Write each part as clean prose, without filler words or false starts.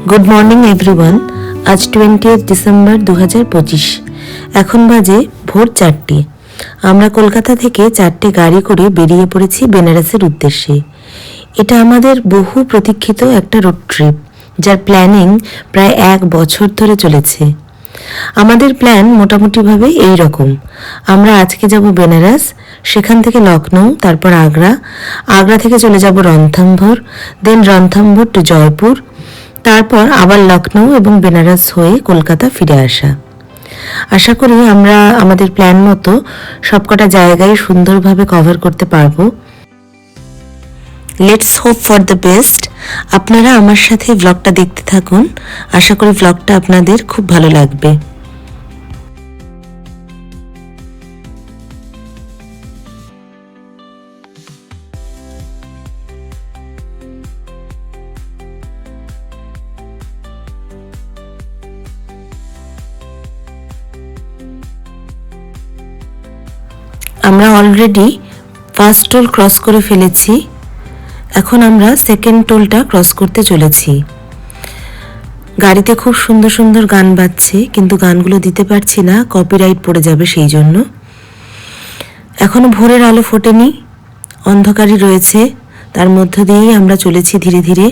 Good morning everyone. আজ 20 December 2025। এখন বাজে ভোর 4টে। আমরা কলকাতা থেকে 4টে গাড়ি করে বেরিয়ে পড়েছি বেনারসের উদ্দেশ্যে। এটা আমাদের বহু প্রতীক্ষিত একটা রোড ট্রিপ, যার প্ল্যানিং প্রায় 1 বছর ধরে চলেছে। আমাদের প্ল্যান মোটামুটিভাবে এই রকম: আমরা আজকে যাব বেনারস, সেখান থেকে লখনৌ, তারপর আগ্রা, আগ্রা থেকে চলে যাব রণথম্ভোর, দেন রণথম্ভোর টু জয়পুর, তারপর আবার লখনৌ এবং বেনারস হয়ে কলকাতা ফিরে আসা। আশা করি আমরা আমাদের প্ল্যান মতো সবকটা জায়গায় সুন্দরভাবে কভার করতে পারবো। Let's hope for the best. আপনারা আমার সাথে ব্লগটা দেখতে থাকুন। আশা করি ব্লগটা আপনাদের খুব ভালো লাগবে। আমরা অলরেডি ফার্স্ট টোল ক্রস করে ফেলেছি। এখন আমরা সেকেন্ড টোলটা ক্রস করতে চলেছি। গাড়িতে খুব সুন্দর সুন্দর গান বাজছে, কিন্তু গানগুলো দিতে পারছি না, কপিরাইট পড়ে যাবে সেই জন্য। এখনো ভোরের আলো ফোটেনি, অন্ধকারই রয়েছে, তার মধ্য দিয়েই আমরা চলেছি ধীরে ধীরে।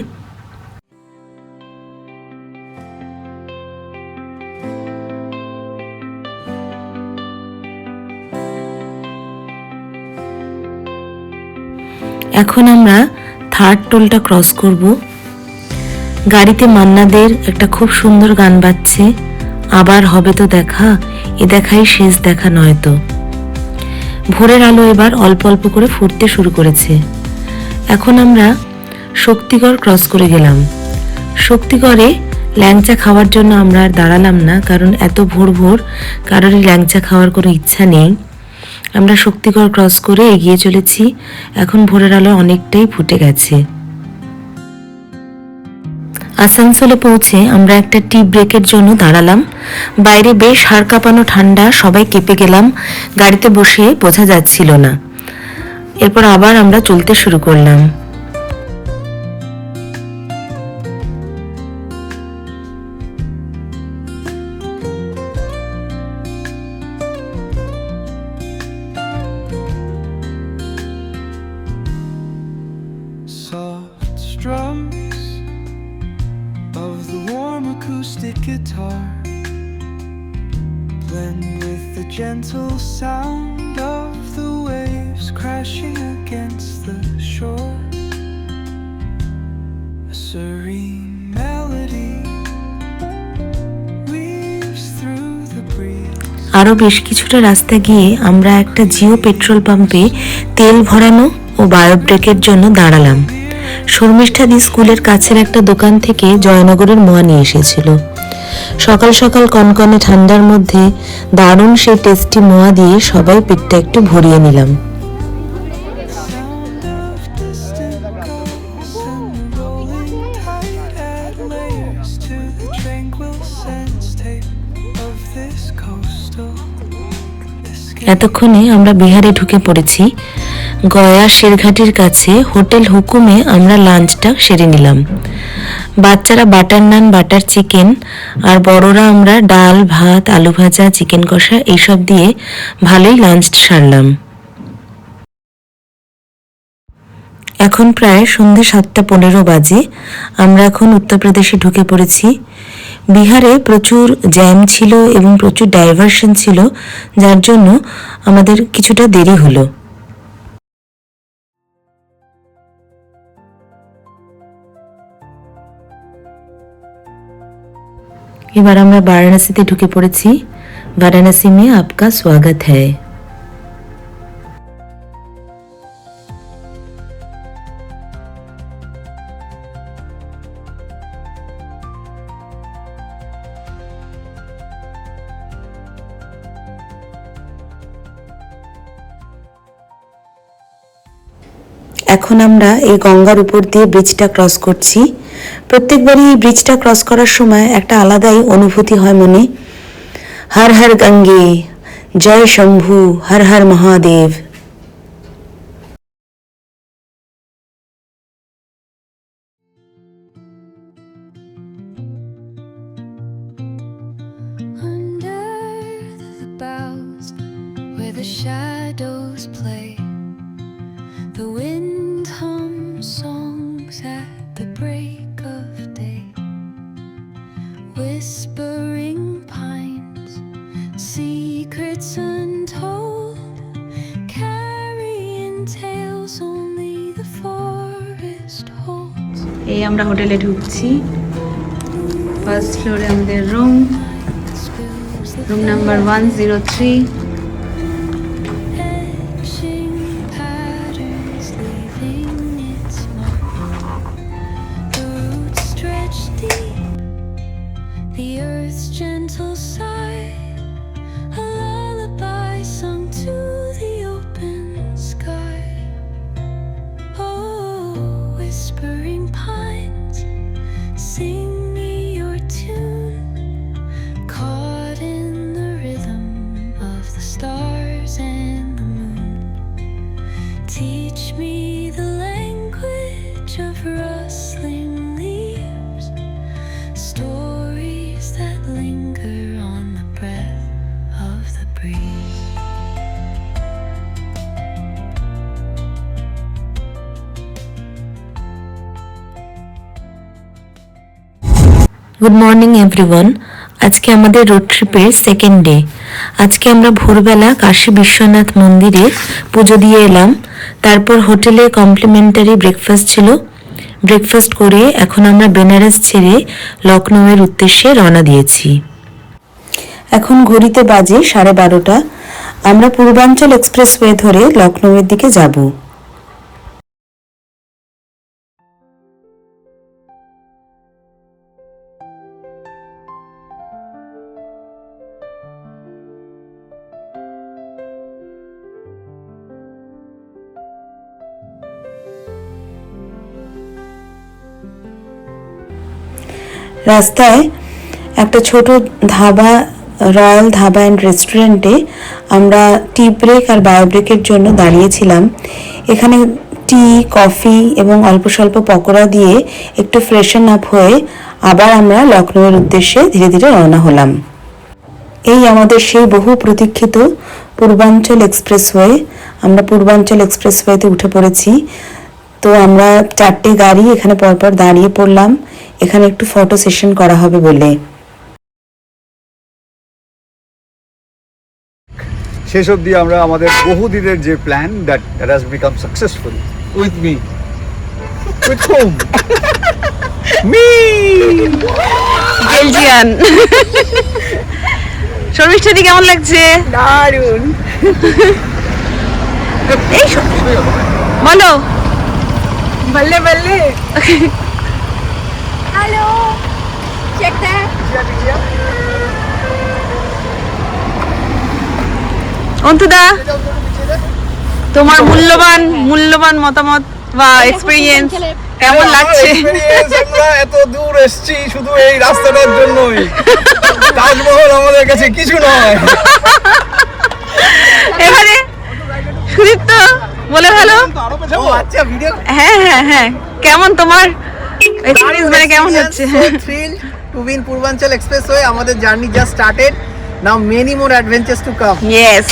এখন আমরা থার্ড টোলটা ক্রস করব। গাড়িতে মান্নাদের একটা খুব সুন্দর গান বাজছে, আবার হবে তো দেখা, এ দেখাই শেষ দেখা নয় তো। ভোরের আলো এবার অল্প অল্প করে ফুটতে শুরু করেছে। এখন আমরা শক্তিগড় ক্রস করে গেলাম। শক্তিগড়ে ল্যাংচা খাওয়ার জন্য আমরা আর দাঁড়ালাম না, কারণ এত ভোর ভোর কারোরই ল্যাংচা খাওয়ার কোনো ইচ্ছা নেই। আমরা শক্তিগড় ক্রস করে এগিয়ে চলেছি। এখন ভোরের আলো অনেকটাই ফুটে গেছে। আসানসোলে পৌঁছে আমরা একটা টি ব্রেকের জন্য দাঁড়ালাম। বাইরে বেশ হাড় কাঁপানো ঠান্ডা, সবাই কেঁপে গেলাম, গাড়িতে বসে বোঝা যাচ্ছিল না। এরপর আবার আমরা চলতে শুরু করলাম। Soft strums of the warm acoustic guitar blend with the gentle sound of the waves crashing against the shore. A serene melody weaves through the breeze. আরও বেশ কিছুটা রাস্তা গিয়ে আমরা একটা জিও পেট্রোল পাম্পে তেল ভরানো ও বায়োব্রেকের জন্য দাঁড়ালাম। শর্মিষ্ঠাদি স্কুলের কাছের একটা দোকান থেকে জয়নগরের মোয়া নিয়ে এসেছিল। সকাল সকাল কনকনে ঠান্ডার মধ্যে দারুণ সেই টেস্টি মোয়া দিয়ে সবাই পেটটা একটু ভরিয়ে নিলাম। Sound of distant gulls and the rolling tide add layers to the tranquil sense tape of this coastal escape. এতক্ষণে আমরা বিহারে ঢুকে পড়েছি। গয়া শেরঘাটির কাছে হোটেল হুকুমে আমরা লাঞ্চটা সেরে নিলাম। বাচ্চারা বাটার নান, বাটার চিকেন, আর বড়রা আমরা ডাল, ভাত, আলু ভাজা, চিকেন কষা এইসব দিয়ে ভালোই লাঞ্চ সারলাম। এখন প্রায় সন্ধ্যে 7:15 বাজে। আমরা এখন উত্তরপ্রদেশে ঢুকে পড়েছি। বিহারে প্রচুর জ্যাম ছিল এবং প্রচুর ডাইভারশন ছিল, যার জন্য আমাদের কিছুটা দেরি হলো। এবার আমরা বারাণসীতে ঢুকে পড়েছি। বারাণসী মে আপকা স্বাগত হ্যায়। এখন আমরা এই গঙ্গার উপর দিয়ে ব্রিজটা ক্রস করছি। প্রত্যেকবারই এই ব্রিজটা ক্রস করার সময় একটা আলাদাই অনুভূতি হয় মনে। হর হর গঙ্গে, জয় Shambhu, Har Har Mahadev. the shadows play. The wind hums songs at the break of day. Whispering pines, secrets untold, carrying tales only the forest holds. এই আমরা হোটেলে ঢুকছি। ফার্স্ট ফ্লোরে আমাদের room number 103। Etching patterns, leaving its mark. The roots stretch deep, the earth's gentle sigh, a lullaby sung to the open sky. Oh, whispering pines, sing me your tune, caught in the rhythm of the stars and the moon. Teach me the language of rustling leaves, stories that linger on the breath of the breeze. Good morning everyone. আজকে আমাদের road ট্রিপের second day. আজকে আমরা ভোরবেলা কাশী বিশ্বনাথ মন্দিরে পুজো দিয়ে এলাম। তারপর হোটেলে কমপ্লিমেন্টারি ব্রেকফাস্ট ছিল। ব্রেকফাস্ট করে এখন আমরা বেনারস ছেড়ে লখনৌয়ের উদ্দেশ্যে রওনা দিয়েছি। এখন ঘড়িতে বাজে 12:30। আমরা পূর্বাঞ্চল এক্সপ্রেসওয়ে ধরে লখনৌয়ের দিকে যাব। রাস্তায় একটা ছোট ধাবা, রয়্যাল ধাবা অ্যান্ড রেস্টুরেন্টে আমরা টি ব্রেক আর বায়ো ব্রেকের জন্য দাঁড়িয়েছিলাম। এখানে টি, কফি এবং অল্প স্বল্প পকোড়া দিয়ে একটু ফ্রেশন আপ হয়ে আবার আমরা লখনৌয়ের উদ্দেশ্যে ধীরে ধীরে রওনা হলাম। এই আমাদের সেই বহু প্রতীক্ষিত পূর্বাঞ্চল এক্সপ্রেসওয়ে। আমরা পূর্বাঞ্চল এক্সপ্রেসওয়েতে উঠে পড়েছি। তো আমরা 4টে গাড়ি এখানে পরপর দাঁড়িয়ে পড়লাম, এখানে একটু ফটো সেশন করা হবে বলে। শেষ অবধি আমরা আমাদের বহুদিনের যে plan that has become successful with me, with home me Belgian. শর্মিষ্ঠাদি কেমন লাগছে? দারুণ। এই বলো। বললে বললে। Hello, check that. অন্তুদা, তোমার মূল্যবান মতামত বা এক্সপেরিয়েন্স কেমন লাগছে? আমরা এত দূর এসেছি শুধু এই রাস্তাটার জন্যই। তাজমহল আমাদের কাছে কিছু নয়। এবারে সুদীপ্ত বলে ভালো। আচ্ছা, ভিডিও। হ্যাঁ হ্যাঁ হ্যাঁ, কেমন তোমার এক্সপেরিয়েন্স, মানে কেমন হচ্ছে? Thrilled to be in Purvanchal Expressway. আমাদের journey just started. Now many more adventures to come. Yes.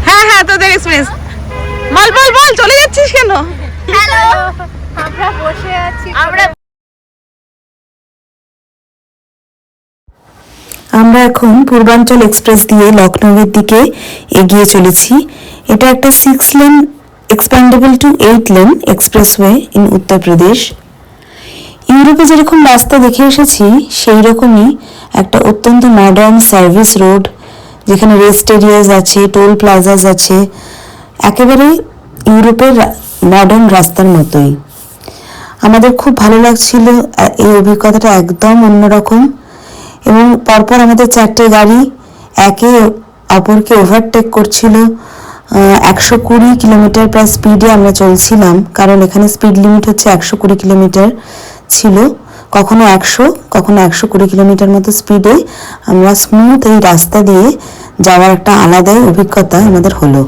হ্যাঁ হ্যাঁ, তোদের এক্সপেরিয়েন্স বল, চলে যাচ্ছিস কেন? হ্যালো, আমরা বসে আছি। আমরা এখন পূর্বাঞ্চল এক্সপ্রেস দিয়ে লখনৌয়ের দিকে এগিয়ে চলেছি। এটা একটা 6 lane expandable to 8 lane expressway in Uttar Pradesh. ইউরোপে যেরকম রাস্তা দেখে এসেছি সেই রকমই একটা অত্যন্ত মডার্ন সার্ভিস রোড, যেখানে রেস্ট এরিয়াস আছে, টোল প্লাজাস আছে, একেবারে ইউরোপের মডার্ন রাস্তার মতোই। আমাদের খুব ভালো লাগছিল, এই অভিজ্ঞতাটা একদম অন্যরকম। এবং পরপর আমাদের 4টে গাড়ি একে অপরকে ওভারটেক করছিল। 120 কিলোমিটার প্রায় স্পিডে আমরা চলছিলাম, কারণ এখানে স্পিড লিমিট হচ্ছে 120 কিলোমিটার ছিল। কখনো 100, কখনো 120 কিলোমিটার মতো স্পিডে আমরা স্মুথ এই রাস্তা দিয়ে যাওয়ার একটা আলাদাই অভিজ্ঞতা আমাদের হলো।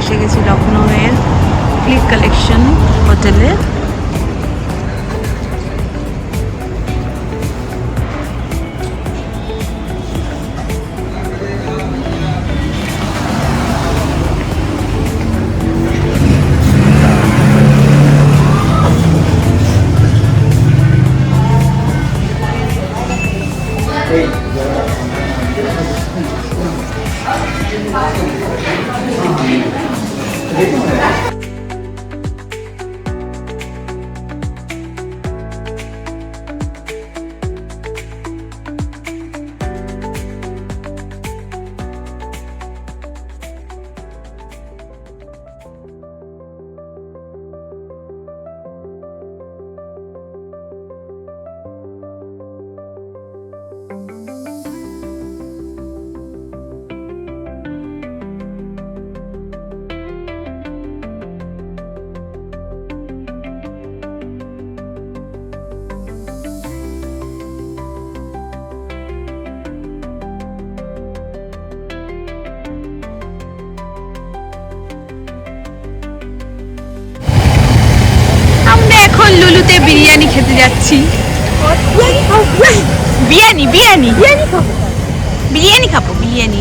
এসে গেছি লখনৌয়ের ক্লিক কালেকশন হোটেলে। এখন লুলুতে বিরিয়ানি খেতে যাচ্ছি। বিরিয়ানি বিরিয়ানি বিরিয়ানি খাবো বিরিয়ানি।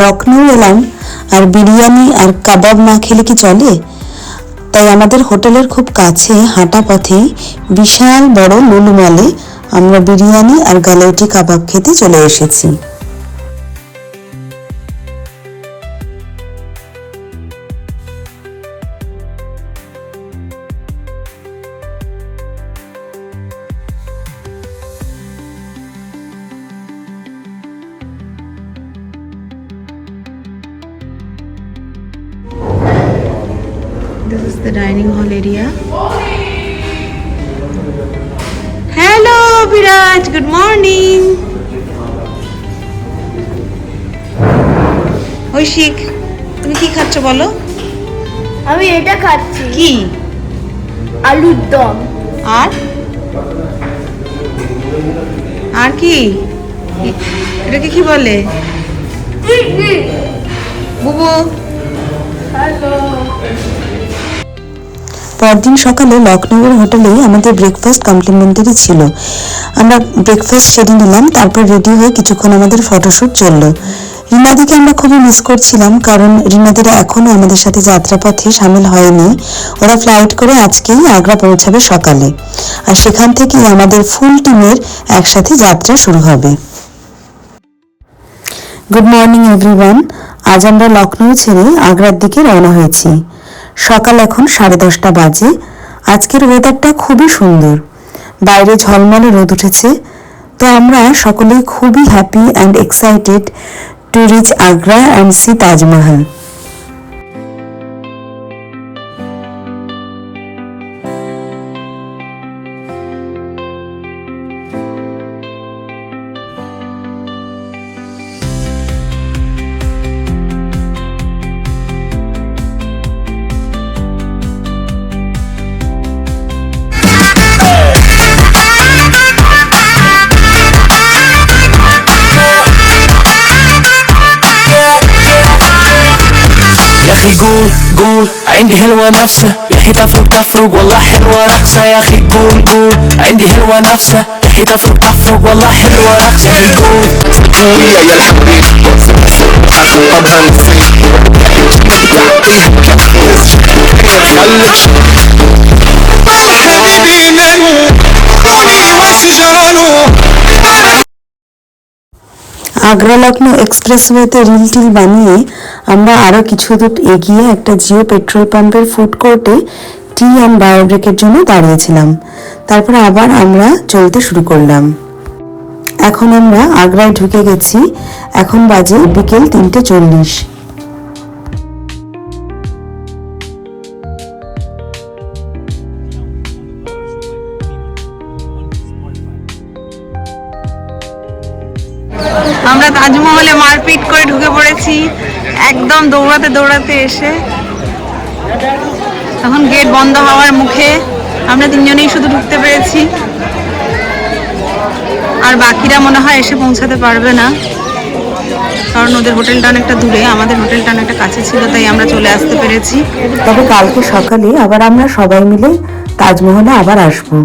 লখনৌ এলাম আর বিরিয়ানি আর কাবাব না খেলে কি চলে? তাই আমাদের হোটেলের খুব কাছে হাঁটা পথেই বিশাল বড় লুলু মলে আমরা বিরিয়ানি আর গালাউটি কাবাব খেতে চলে এসেছি। This is the dining hall area. Hello Viraj, good morning. ঐশিক, তুমি কি খাচ্ছ বলো? আমি এটা খাচ্ছি, কি? আলুর দম। আর আর কি? এটাকে কি বলে? বুবু। পরদিন সকালে লখনৌয়ের হোটেলেই আমাদের ব্রেকফাস্ট কমপ্লিমেন্টারি ছিল। আমরা ব্রেকফাস্ট সেরে নিলাম, তারপর রেডি হয়ে কিছুক্ষণ আমাদের ফটোশ্যুট চললো। রিনাদিকে আমরা খুবই মিস করছিলাম, কারণ রিনাদিরা এখনো আমাদের সাথে যাত্রাপথে সামিল হয়নি। ওরা ফ্লাইট করে আজকেই আগ্রা পৌঁছাবে সকালে, আর সেখান থেকেই আমাদের ফুল টিমের একসাথে যাত্রা শুরু হবে। Good morning everyone. আজ আমরা লখনৌ ছেড়ে আগ্রার দিকে রওনা হয়েছি। সকাল এখন 10:30 বাজে। আজকের ওয়েদারটা খুবই সুন্দর, বাইরে ঝলমলে রোদ উঠেছে। তো আমরা সকলেই খুবই happy and excited to reach Agra and see Taj Mahal. يا اخي قول قول عندي حلوة نفسه يا اخي تفرق تفرق والله حلوة رقصة يا اخي قول قول عندي حلوة نفسه يا اخي تفرق تفرق والله حلوة رقصة يا اخي قول يا الحبيب طبعا حبيبي منو قولي وسجانو Agra Lucknow এক্সপ্রেসওয়েতে reel till বানিয়ে আমরা আরও কিছু দূর এগিয়ে একটা জিও পেট্রোল পাম্পের ফুড কোর্টে টি অ্যান্ড বায়োব্রেকের জন্য দাঁড়িয়েছিলাম। তারপর আবার আমরা চলতে শুরু করলাম। এখন আমরা আগ্রায় ঢুকে গেছি। এখন বাজে বিকেল 3:40। আমরা তাজমহলে মারপিট করে ঢুকে পড়েছি, একদম দৌড়াতে দৌড়াতে এসে। এখন গেট বন্ধ হওয়ার মুখে, আমরা তিনজনেই শুধু ঢুকতে পেরেছি, আর বাকিরা মনে হয় এসে পৌঁছাতে পারবে না। কারণ ওদের হোটেলটা অনেকটা দূরে, আমাদের হোটেলটা অনেকটা কাছে ছিল, তাই আমরা চলে আসতে পেরেছি। তবে কালকে সকালে আবার আমরা সবাই মিলে তাজমহলে আবার আসবো।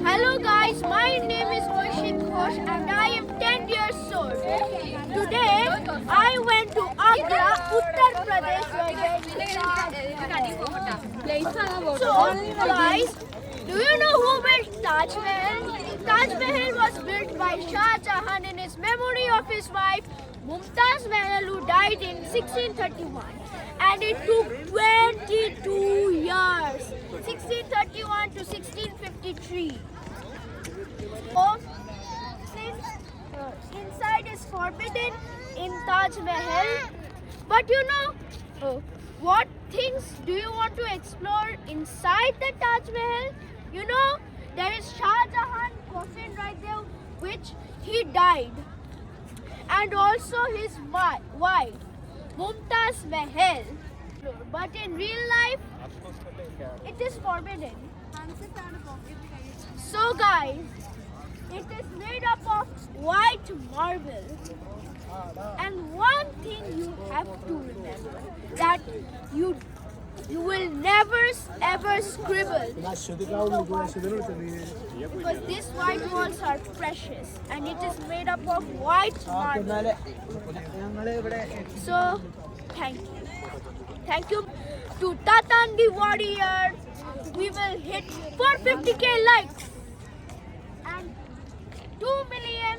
Hello guys, my name is Oishit Ghosh and I am 10 years old. Today I went to Agra, Uttar Pradesh. So guys, do you know who built Taj Mahal? Taj Mahal was built by Shah Jahan in his memory of his wife Mumtaz Mahal, who died in 1631. And it took 22 years, 1631 to 1653. Since inside is forbidden in Taj Mahal, but you know what things do you want to explore inside the Taj Mahal? You know, there is Shah Jahan coffin right there, which he died, and also his wife Mumtaz Mahal. But in real life, it is forbidden. So guys, it is made up of white marble. And one thing you have to remember, that you will never ever scribble, because these white walls are precious and it is made up of white marble. So thank you to Tatandi Warrior. We will hit 450k likes and 2 million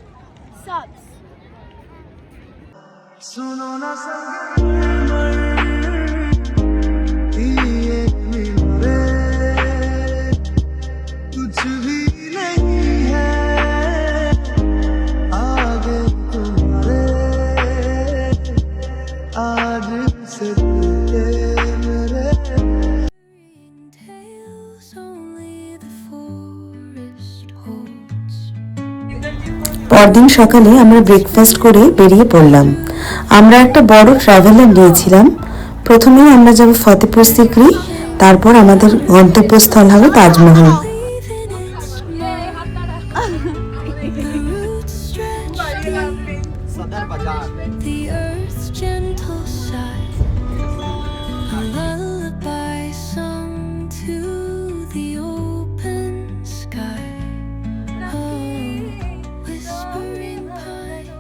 subs. सुनो ना संगे ये मिले कुछ भी नहीं है आगे तुम्हारे आज से मेरे পরদিন সকালে আমরা ব্রেকফাস্ট করে বেরিয়ে পড়লাম। আমরা একটা বড় ট্রাভেলার নিয়েছিলাম। প্রথমেই আমরা যাব ফতেপুর সিকরি, তারপর আমাদের গন্তব্যস্থল হবে তাজমহল। सदर बाजार The earth's gentle sigh, a lullaby sung to the open sky. Oh, whispering pine.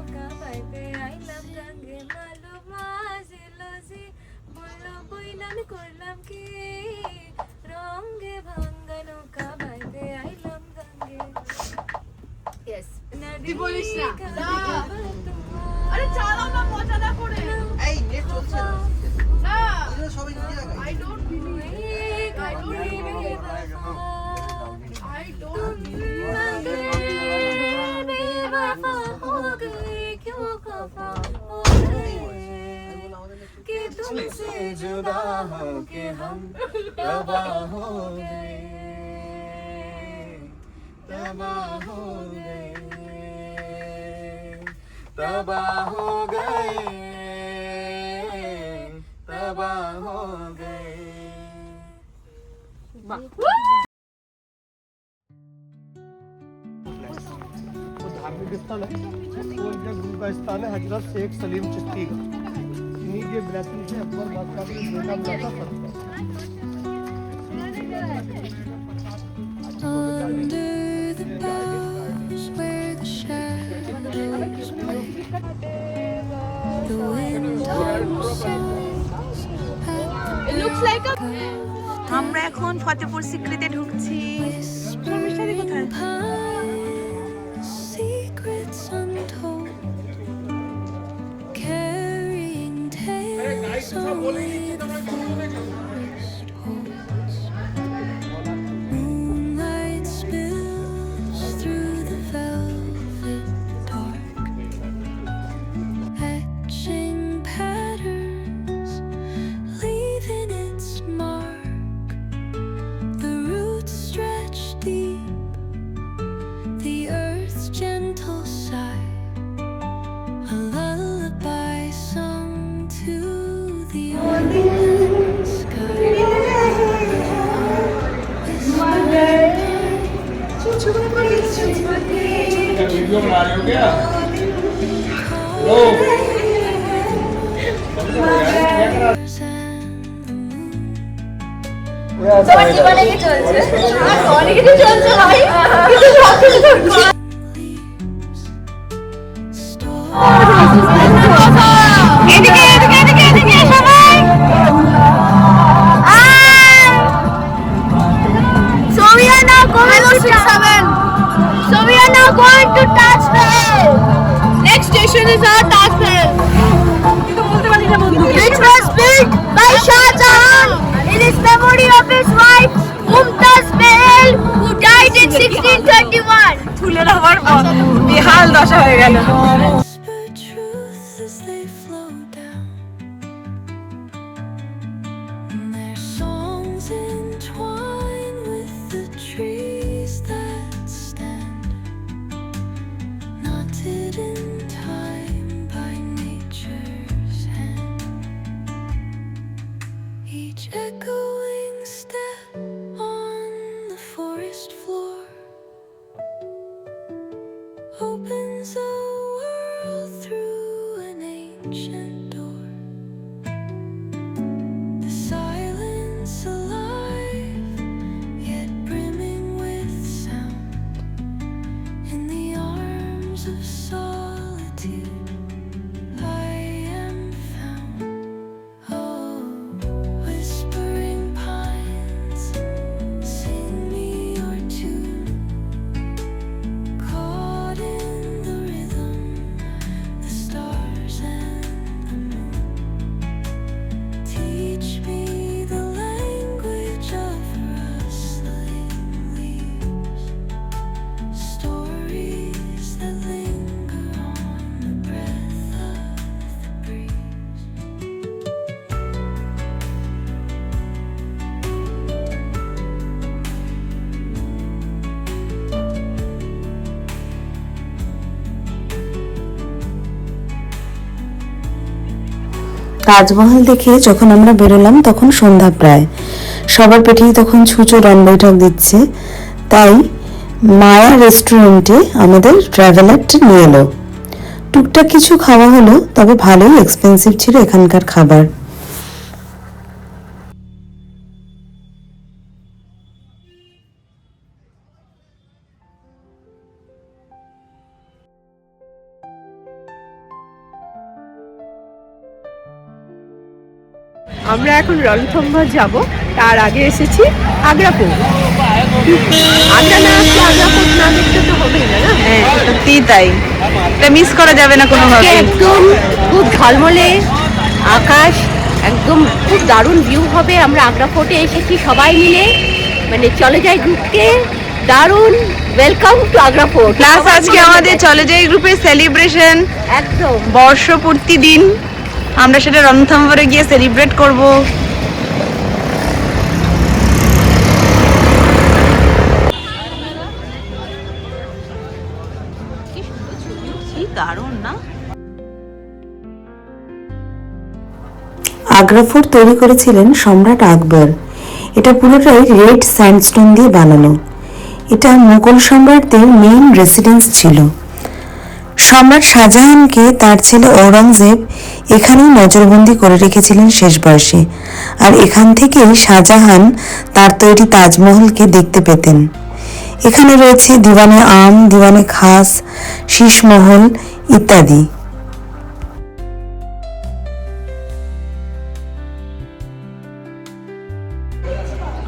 আরে চালাও না, মজা না করে। এই নেট চলছে না, না সবাই নিয়ে যাবে I don't believe. I don't believe. I don't बेवफा हो गए क्यों खफा हो गए कि तुमसे जुदा हो के हम तबाह हो गए तबाह हो गए तबाह हो गए तबाह हो गए धार्मिक स्थल है वो इनका गुरु का स्थान है हजरत शेख सलीम चिश्ती का। इन्हीं के ब्लेसिंग से अकबर बादशाह की बेटा बना था Under the boughs where the shadows play, the wind hums songs at It looks like a আমরা এখন ফতেপুর সিক্রিতে ঢুকছি। শর্মিষ্ঠাদি কোথায়? Secrets untold, carrying tales only the forest holds. Moonlight spills through the velvet dark, etching patterns, leaving its mark. The roots stretch deep, the earth's gentle sigh, a lullaby sung to the open sky. এদিকে এদিকে এদিকে এদিকে সবাই। So we are now going to 6-7. So we are now going to Taj Mahal. Next station is our Taj Mahal, which was built by Shah Jahan in his memory of his wife Mumtaz Mahal, who died in 1631. ফুলের আবার বেহাল দশা হয়ে গেল। Whisper truths as they flow down, and their songs entwine with the trees that stand, knotted in time by nature's hand. Each echoing step on the forest floor opens a world through an ancient door. The silence alive, yet brimming with sound. In the arms of solitude, I am found. Oh, whispering pines, sing me your tune. Caught in the rhythm, the stars and the moon teach me the language of rustling leaves, stories that linger on the breath of the breeze. Taj Mahal দেখে যখন আমরা বেরোলাম তখন সন্ধ্যা প্রায়, সবার পেটেই তখন ছুঁচো রন বৈঠক দিচ্ছে। তাই মায়া রেস্টুরেন্টে আমাদের ট্রাভেলারটা নিয়ে এলো। টুকটাক কিছু খাওয়া হলো, তবে ভালোই এক্সপেন্সিভ ছিল এখানকার খাবার। আমরা এখন রণথম্বর যাব, তার আগে এসেছি আগ্রাপুর। আগ্রা না আসলে আগ্রাপুর না দেখতে তো হবেই না, না? হ্যাঁ সত্যিই তাই, এটা মিস করা যাবে না কোনোভাবে। একদম খুব ঝলমলে আকাশ, একদম খুব দারুণ ভিউ হবে। আমরা আগ্রা ফোর্টে এসেছি সবাই মিলে, মানে চলে যাই গ্রুপকে দারুণ welcome to Agra fort. Plus আজকে আমাদের চলে যাই গ্রুপের সেলিব্রেশন, একদম বর্ষপূর্তি দিন। আমরা সেটা রণথম্বরে গিয়ে সেলিব্রেট করব। দারুণ না? আগ্রা ফোর্ট তৈরি করেছিলেন সম্রাট আকবর। এটা পুরোটাই রেড স্যান্ডস্টোন দিয়ে বানানো। এটা মুঘল সম্রাটদের মেইন রেসিডেন্স ছিল। সম্রাট শাহজাহানকে তার ছেলে ঔরঙ্গজেব এখানেই নজরবন্দি করে রেখেছিলেন শেষ বয়সে, আর এখান থেকেই শাহজাহান তার তৈরি তাজমহলকে দেখতে পেতেন। এখানে রয়েছে দিওয়ানে আম, দিওয়ানে খাস, শীষমহল ইত্যাদি।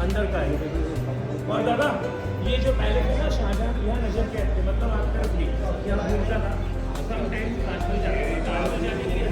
अंदर का है। और दादा ये जो पहले थे ना शाहजहां यहाँ नजर के थे, मतलब आपका यहाँ घूमता था समटाइम ताजमहल जाते थे, ताजमहल जाने के लिए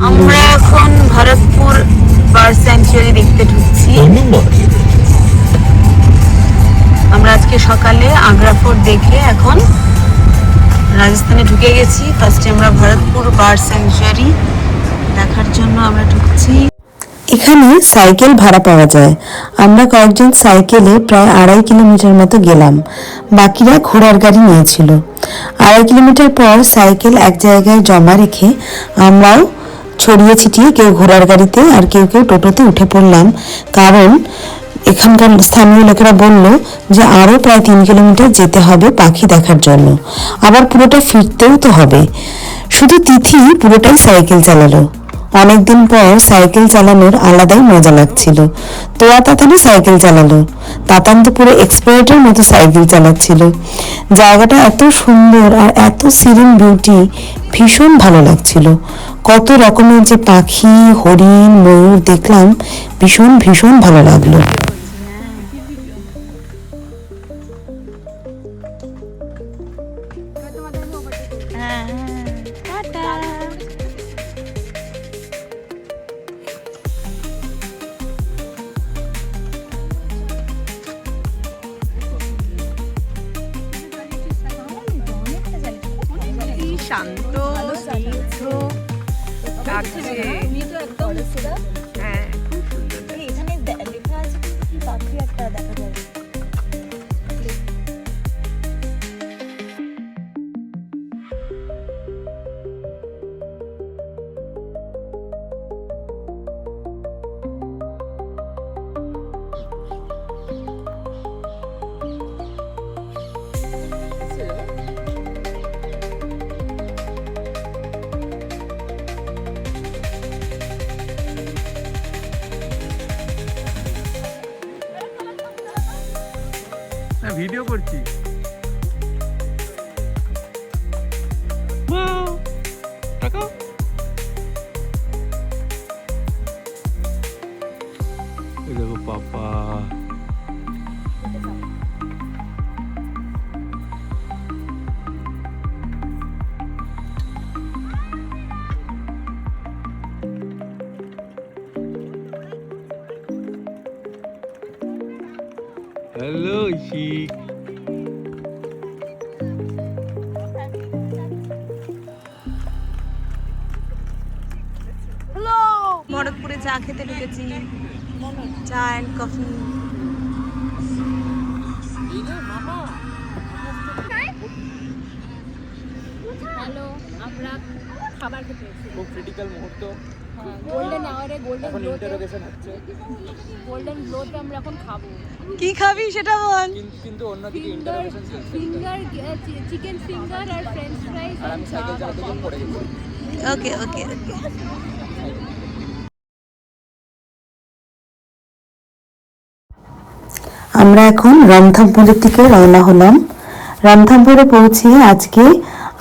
আমরা এখন ভরতপুর বার্ড স্যাংচুয়ারি দেখতে ঢুকছি। আমরা আজকে সকালে আগ্রা ফোর্ট দেখে এখন রাজস্থানে ঢুকে গেছি। ফার্স্টে আমরা ভরতপুর বার্ড স্যাংচুয়ারি দেখার জন্য আমরা ঢুকছি। এখানে সাইকেল ভাড়া পাওয়া যায়। আমরা কয়েকজন সাইকেলে প্রায় 2.5 কিলোমিটার মতো গেলাম, বাকিরা ঘোড়ার গাড়ি নিয়েছিল। 2.5 কিলোমিটার পর সাইকেল এক জায়গায় জমা রেখে আমরাও ছড়িয়ে ছিটিয়ে কেউ ঘোড়ার গাড়িতে আর কেউ কেউ টোটোতে উঠে পড়লাম, কারণ এখানকার স্থানীয় লোকেরা বলল যে আরও প্রায় 3 কিলোমিটার যেতে হবে পাখি দেখার জন্য, আবার পুরোটা ফিরতেও তো হবে। শুধু তিথি পুরোটাই সাইকেল চালালো। অনেকদিন পর সাইকেল চালানোর আলাদাই মজা লাগছিল। তোয়া তাতানো সাইকেল চালালো, তাতান তো পুরো এক্সপার্টের মতো সাইকেল চালাচ্ছিল। জায়গাটা এত সুন্দর আর এত সিরিন বিউটি, ভীষণ ভালো লাগছিল। কত রকমের যে পাখি, হরিণ, ময়ূর দেখলাম, ভীষণ ভীষণ ভালো লাগলো। শান্ত স্নিগ্ধ লাগছে। হ্যাঁ, এখানে লেখা আছে কি পাখি একটা দেখা যাবে। ভিডিও করছি। দেখো পাপা, হ্যালো শিখ। ভরতপুরে চা খেতে ঢুকেছি, চা এন্ড কফি। হ্যালো, আমরা খাবার খেতে এসেছি। খুব ক্রিটিক্যাল মুহূর্ত, গোল্ডেন আওয়ারে গোল্ডেন এখন ইন্টারোগেশন হচ্ছে, গ্লোতে আমরা এখন খাবো। কি খাবি সেটা বল। কিন্তু অন্যদিকে ইন্টারোগেশন চলছে। ফিঙ্গার, চিকেন ফিঙ্গার আর ফ্রেঞ্চ ফ্রাইজ। আর আমি সাইকেল চালাতে গিয়ে পড়ে গেছি। ওকে ওকে ওকে। আমরা এখন রণথম্বরের দিকে রওনা হলাম। রণথম্বরে পৌঁছে আজকে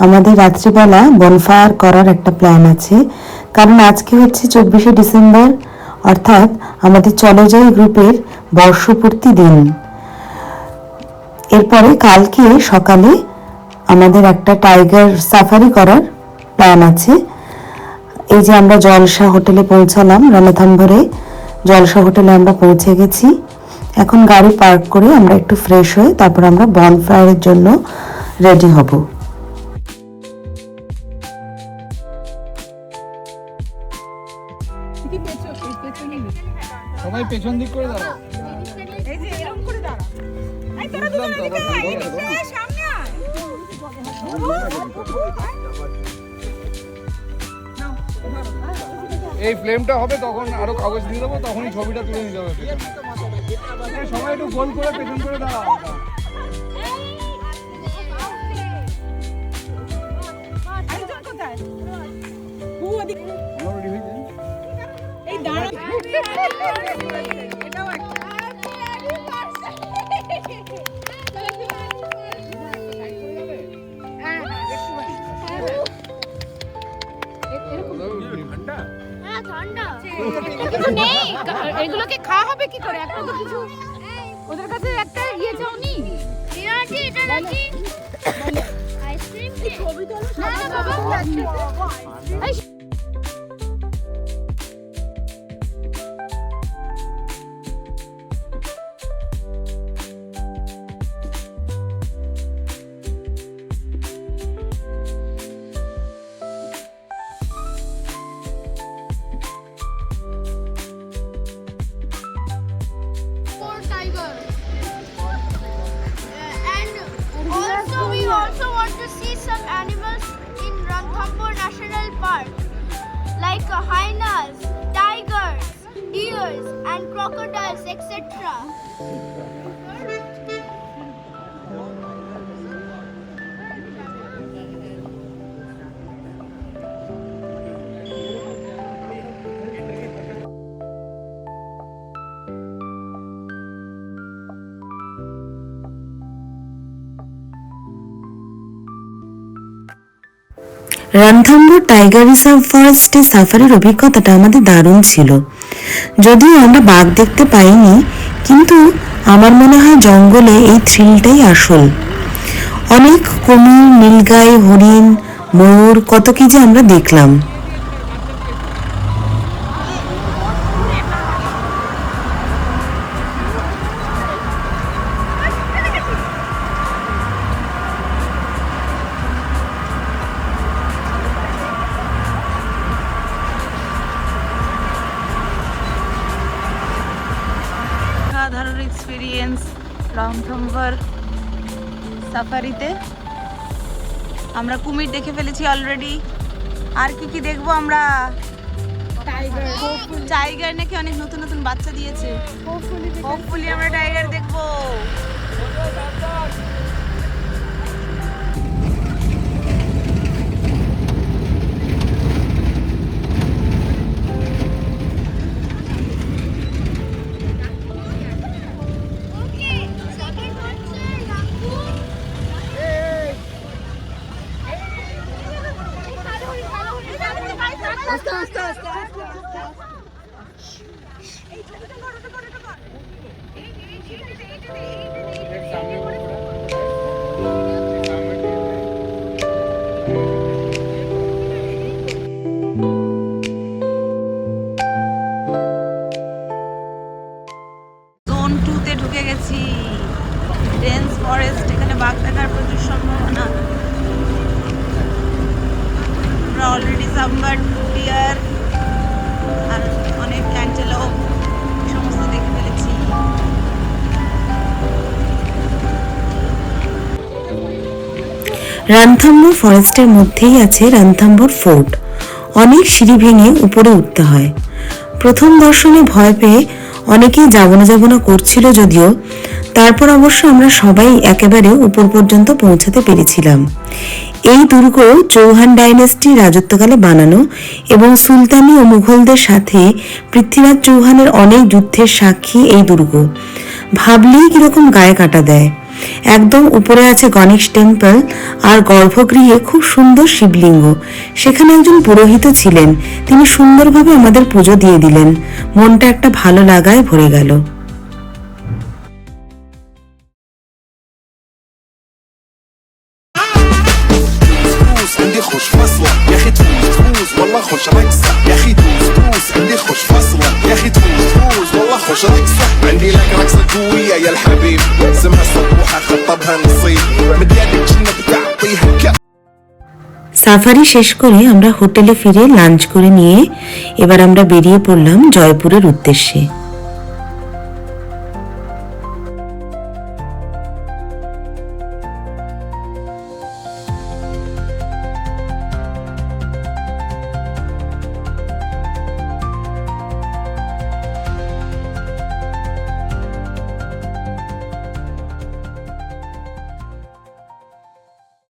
আমাদের রাত্রিবেলা বনফায়ার করার একটা প্ল্যান আছে, কারণ আজকে হচ্ছে 24শে ডিসেম্বর, অর্থাৎ আমাদের চলে যাই গ্রুপের বর্ষপূর্তি দিন। এরপরে কালকে সকালে আমাদের একটা টাইগার সাফারি করার প্ল্যান আছে। এই যে আমরা জলসা হোটেলে পৌঁছালাম, রণথম্বরে জলসা হোটেলে আমরা পৌঁছে গেছি। এখন গাড়ি পার্ক করে আমরা একটু ফ্রেশ হয়ে তারপর আমরা বনফায়ারের জন্য রেডি হব। সবাই পেছন দিক করে দাঁড়াও। এই যে এরকম করে দাঁড়া। এই তোরা দুজন এদিকে আয়, এদিকে আয়, সামনে আয়। এই ফ্লেমটা হবে তখন আরো কাগজ দিয়ে দেবো, তখনই ছবিটা তুলে নিতে হবে। সবাই একটু গোল করে পেছন করে দাঁড়াও। হ্যাঁ ঠান্ডা কিছু নেই, এগুলোকে খাওয়া হবে কি করে? একটা তো কিছু ওদের কাছে একটা ইয়ে চাওনি এটা নাকি আইসক্রিম কি ছবি তোলো? না না বাবা we also want to see some animals in Ranthambore National Park, like hyenas, tigers, deers, and crocodiles, etc. Ranthambore tiger reserve ফরেস্টে সাফারির অভিজ্ঞতাটা আমাদের দারুণ ছিল। যদিও আমরা বাঘ দেখতে পাইনি, কিন্তু আমার মনে হয় জঙ্গলে এই থ্রিলটাই আসল। অনেক কুমির, নীলগাই, হরিণ, ময়ূর, কত কি যে আমরা দেখলাম। অসাধারণ এক্সপিরিয়েন্স রণথম্বর সাফারিতে। আমরা কুমির দেখে ফেলেছি অলরেডি। আর কি কি দেখবো আমরা? টাইগার নাকি অনেক নতুন নতুন বাচ্চা দিয়েছে। হোপফুলি আমরা টাইগার দেখবো। জোন 2-তে ঢুকে গেছি। ডেন্স ফরেস্ট, এখানে বাঘ দেখার প্রচুর সম্ভাবনা। আমরা অলরেডি সামবার্ড, ডিয়ার আর অনেক অ্যান্টেলোপ সমস্ত দেখে ফেলেছি। রণথম্বর ফরেস্টের মধ্যেই আছে রণথম্বর ফোর্ট। অনেক সিঁড়ি ভেঙে উপরে উঠতে হয়। প্রথম দর্শনে ভয় পেয়ে অনেকেই যাব না করছিল, যদিও তারপর অবশ্য আমরা সবাই একেবারে উপর পর্যন্ত পৌঁছাতে পেরেছিলাম। এই দুর্গ চৌহান ডাইনেস্টির রাজত্বকালে বানানো এবং সুলতানি ও মুঘলদের সাথে পৃথ্বীরাজ চৌহানের অনেক যুদ্ধের সাক্ষী এই দুর্গ। ভাবলেই কিরকম গায়ে কাটা দেয়। একদম উপরে আছে গণেশ টেম্পল, আর গর্ভগৃহে খুব সুন্দর শিবলিঙ্গ। সেখানে একজন পুরোহিত ছিলেন, তিনি সুন্দরভাবে আমাদের পুজো দিয়ে দিলেন। মনটা একটা ভালো লাগায় ভরে গেল। عندي خوش فصلة يا اخي تفوز والله خوش رقصة يا اخي تفوز عندي خوش فصلة يا اخي تفوز والله خوش رقصة عندي لك رقصة قوية يا الحبيب اسمها الصبوحة خطبها نصيب مديانك جنة بتعطيها كف। সাফারি শেষ করে আমরা হোটেলে ফিরে লাঞ্চ করে নিয়ে এবার আমরা বেরিয়ে পড়লাম জয়পুরের উদ্দেশ্যে।